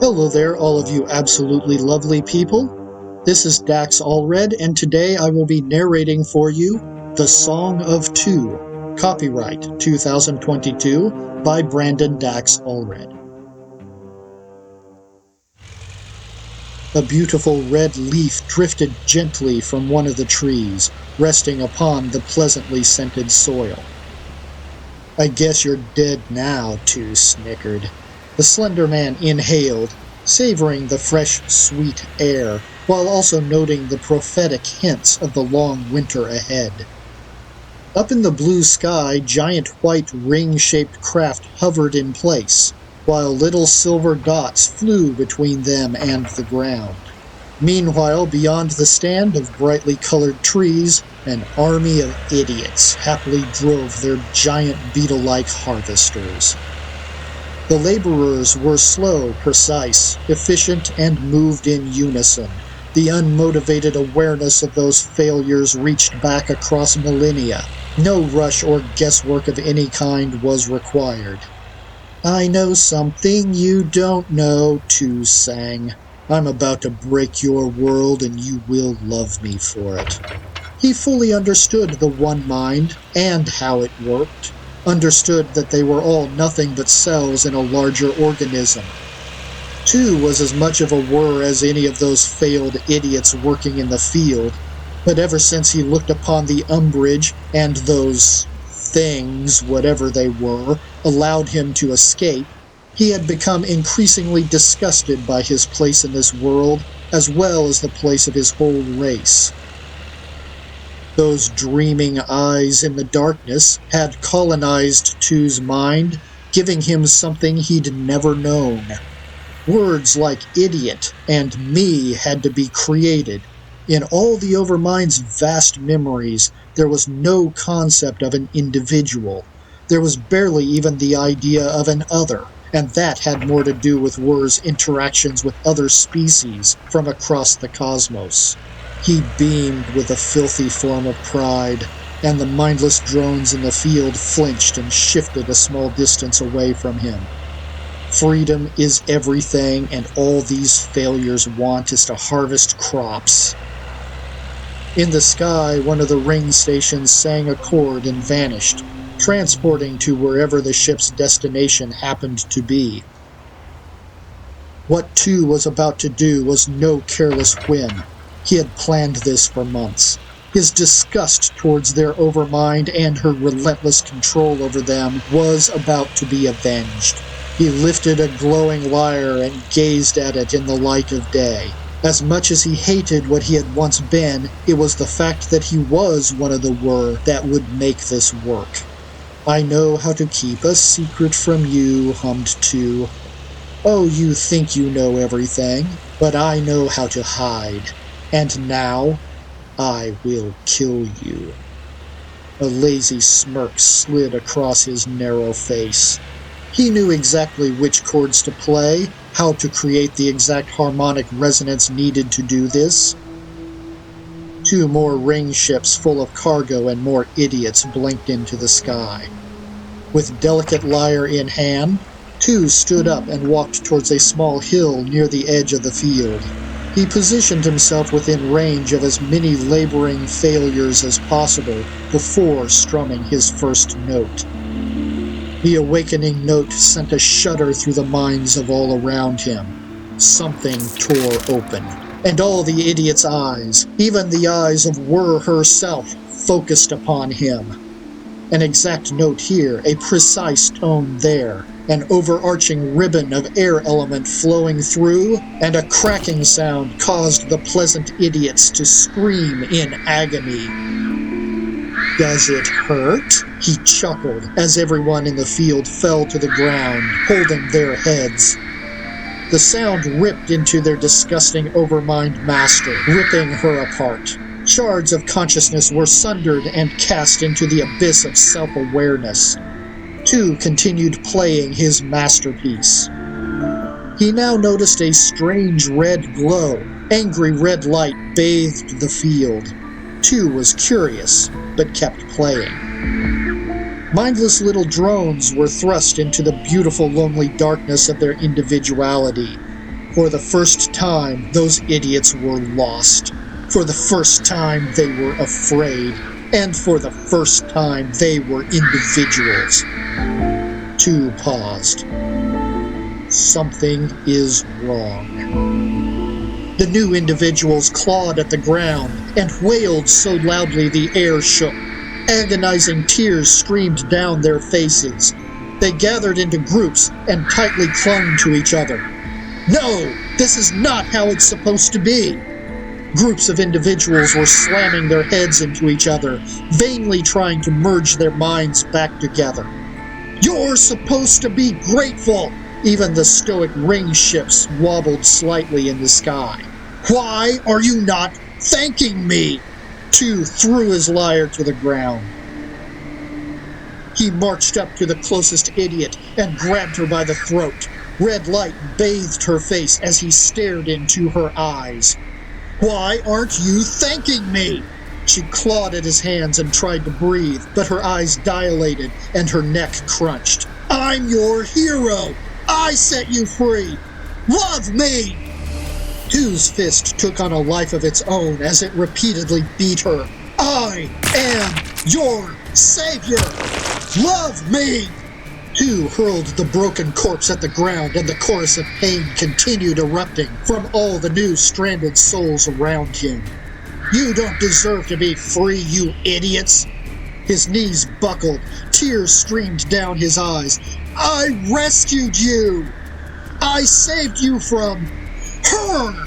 Hello there, all of you absolutely lovely people. This is Dax Allred, and today I will be narrating for you The Song of Tuu, copyright 2022 by Brandon Dax Allred. A beautiful red leaf drifted gently from one of the trees, resting upon the pleasantly scented soil. "I guess you're dead now," Tuu snickered. The slender man inhaled, savoring the fresh, sweet air, while also noting the prophetic hints of the long winter ahead. Up in the blue sky, giant white ring-shaped craft hovered in place, while little silver dots flew between them and the ground. Meanwhile, beyond the stand of brightly colored trees, an army of idiots happily drove their giant beetle-like harvesters. The laborers were slow, precise, efficient, and moved in unison. The unmotivated awareness of those failures reached back across millennia. No rush or guesswork of any kind was required. "I know something you don't know," Tuu sang. "I'm about to break your world, and you will love me for it." He fully understood the One Mind and how it worked, understood that they were all nothing but cells in a larger organism. Tuu was as much of a whir as any of those failed idiots working in the field, but ever since he looked upon the umbrage and those things, whatever they were, allowed him to escape, he had become increasingly disgusted by his place in this world, as well as the place of his whole race. Those dreaming eyes in the darkness had colonized Tuu's mind, giving him something he'd never known. Words like idiot and me had to be created. In all the Overmind's vast memories, there was no concept of an individual. There was barely even the idea of an other, and that had more to do with Wur's interactions with other species from across the cosmos. He beamed with a filthy form of pride, and the mindless drones in the field flinched and shifted a small distance away from him. Freedom is everything, and all these failures want is to harvest crops. In the sky, one of the ring stations sang a chord and vanished, transporting to wherever the ship's destination happened to be. What Tuu was about to do was no careless whim. He had planned this for months. His disgust towards their Overmind and her relentless control over them was about to be avenged. He lifted a glowing lyre and gazed at it in the light of day. As much as he hated what he had once been, it was the fact that he was one of the Wur that would make this work. "I know how to keep a secret from you," hummed Tuu. "Oh, you think you know everything, but I know how to hide. And now, I will kill you." A lazy smirk slid across his narrow face. He knew exactly which chords to play, how to create the exact harmonic resonance needed to do this. 2 more ring ships full of cargo and more idiots blinked into the sky. With delicate lyre in hand, Tuu stood up and walked towards a small hill near the edge of the field. He positioned himself within range of as many laboring failures as possible before strumming his first note. The awakening note sent a shudder through the minds of all around him. Something tore open, and all the idiot's eyes, even the eyes of Wur herself, focused upon him. An exact note here, a precise tone there, an overarching ribbon of air element flowing through, and a cracking sound caused the pleasant idiots to scream in agony. "Does it hurt?" he chuckled as everyone in the field fell to the ground, holding their heads. The sound ripped into their disgusting Overmind master, ripping her apart. Shards of consciousness were sundered and cast into the abyss of self-awareness. Tuu continued playing his masterpiece. He now noticed a strange red glow. Angry red light bathed the field. Tuu was curious, but kept playing. Mindless little drones were thrust into the beautiful lonely darkness of their individuality. For the first time, those idiots were lost. For the first time, they were afraid. And for the first time, they were individuals. Tuu paused. Something is wrong. The new individuals clawed at the ground and wailed so loudly the air shook. Agonizing tears streamed down their faces. They gathered into groups and tightly clung to each other. No, this is not how it's supposed to be. Groups of individuals were slamming their heads into each other, vainly trying to merge their minds back together. You're supposed to be grateful! Even the stoic ring ships wobbled slightly in the sky. Why are you not thanking me? Tuu threw his lyre to the ground. He marched up to the closest idiot and grabbed her by the throat. Red light bathed her face as he stared into her eyes. Why aren't you thanking me? She clawed at his hands and tried to breathe, but her eyes dilated and her neck crunched. I'm your hero! I set you free! Love me! Tuu's fist took on a life of its own as it repeatedly beat her. I am your savior! Love me! Tuu hurled the broken corpse at the ground, and the chorus of pain continued erupting from all the new stranded souls around him. You don't deserve to be free, you idiots! His knees buckled, tears streamed down his eyes. I rescued you! I saved you from her!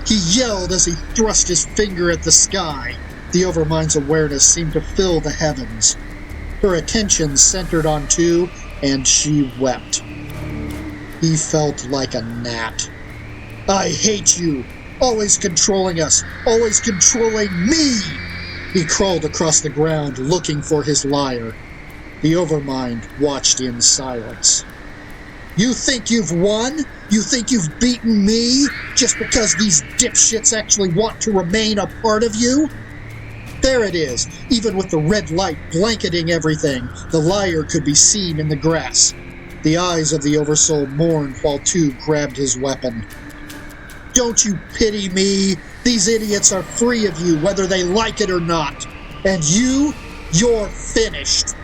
He yelled as he thrust his finger at the sky. The Overmind's awareness seemed to fill the heavens. Her attention centered on Tuu, and she wept. He felt like a gnat. I hate you! Always controlling us! Always controlling me! He crawled across the ground, looking for his lyre. The Overmind watched in silence. You think you've won? You think you've beaten me? Just because these dipshits actually want to remain a part of you? There it is. Even with the red light blanketing everything, the lyre could be seen in the grass. The eyes of the Oversoul mourned while Tuu grabbed his weapon. Don't you pity me? These idiots are free of you, whether they like it or not. And you're finished.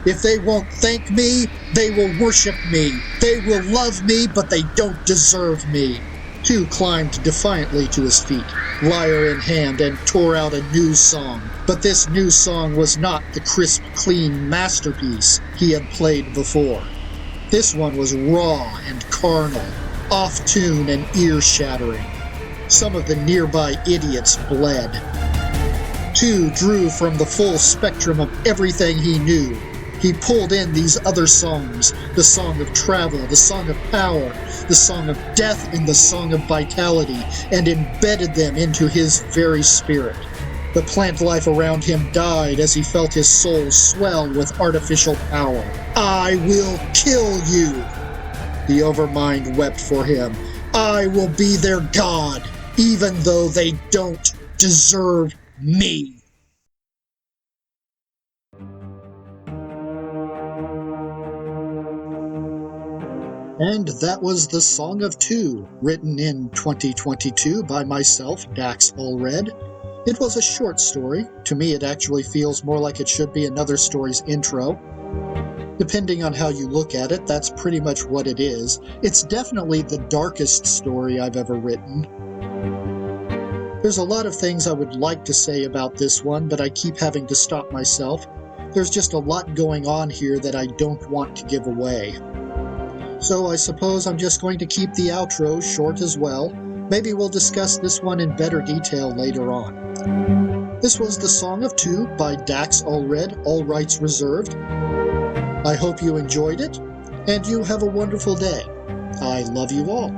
If they won't thank me, they will worship me. They will love me, but they don't deserve me. Tuu climbed defiantly to his feet, lyre in hand, and tore out a new song. But this new song was not the crisp, clean masterpiece he had played before. This one was raw and carnal, off-tune and ear-shattering. Some of the nearby idiots bled. Tuu drew from the full spectrum of everything he knew. He pulled in these other songs, the song of travel, the song of power, the song of death, and the song of vitality, and embedded them into his very spirit. The plant life around him died as he felt his soul swell with artificial power. I will kill you! The Overmind wept for him. I will be their god, even though they don't deserve me. And that was the Song of Tuu, written in 2022 by myself, Dax Allred. It was a short story. To me, it actually feels more like it should be another story's intro. Depending on how you look at it, that's pretty much what it is. It's definitely the darkest story I've ever written. There's a lot of things I would like to say about this one, but I keep having to stop myself. There's just a lot going on here that I don't want to give away. So I suppose I'm just going to keep the outro short as well. Maybe we'll discuss this one in better detail later on. This was The Song of Tuu by Dax Allred, all rights reserved. I hope you enjoyed it, and you have a wonderful day. I love you all.